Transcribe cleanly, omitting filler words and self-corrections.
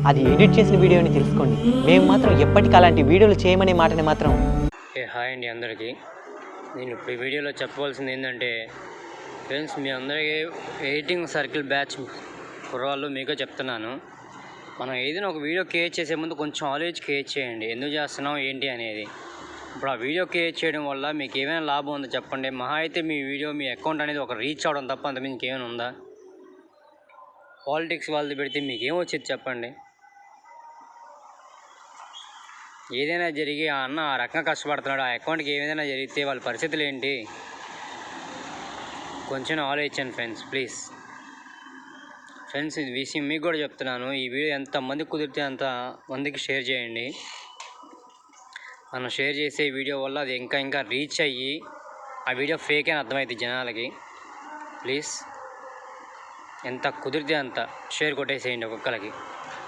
అది ఎడిట్ చేసిన వీడియోని తెలుసుకోండి. మేము మాత్రం ఎప్పటికీ అలాంటి వీడియోలు చేయమనే మాటని మాత్రం. హాయ్ అండి అందరికీ. నేను ఇప్పుడు ఈ వీడియోలో చెప్పవలసింది ఏంటంటే ఫ్రెండ్స్, మీ అందరికీ ఎడిటింగ్ సర్కిల్ బ్యాచ్ కుర్రవాళ్ళు మీకే చెప్తున్నాను. మనం ఏదైనా ఒక వీడియో క్రియేట్ చేసే ముందు కొంచెం ఆలోచించి క్రియేట్ చేయండి, ఎందుకు చేస్తున్నాం ఏంటి అనేది. ఇప్పుడు ఆ వీడియో క్రియేట్ చేయడం వల్ల మీకు ఏమైనా లాభం ఉందో చెప్పండి. మహా అయితే మీ వీడియో మీ అకౌంట్ అనేది ఒక రీచ్ అవ్వడం తప్ప అంతకుమించి ఏమైనా ఉందా? పాలిటిక్స్ వాళ్ళది పెడితే మీకు ఏమొచ్చేది చెప్పండి? ఏదైనా జరిగి ఆ అన్న ఆ రకంగా కష్టపడుతున్నాడు, ఆ అకౌంట్కి ఏదైనా జరిగితే వాళ్ళ పరిస్థితులు ఏంటి? కొంచెం ఆలోచించండి ఫ్రెండ్స్, ప్లీజ్. ఫ్రెండ్స్, ఇది విషయం మీకు కూడా చెప్తున్నాను. ఈ వీడియో ఎంతమందికి కుదిరితే అంత మందికి షేర్ చేయండి. మనం షేర్ చేసే వీడియో వల్ల అది ఇంకా రీచ్ అయ్యి ఆ వీడియో ఫేక్ అని అర్థమవుతుంది జనాలకి. ప్లీజ్ ఎంత కుదిరితే అంత షేర్ కొట్టేసేయండి ఒక్కొక్కరికి.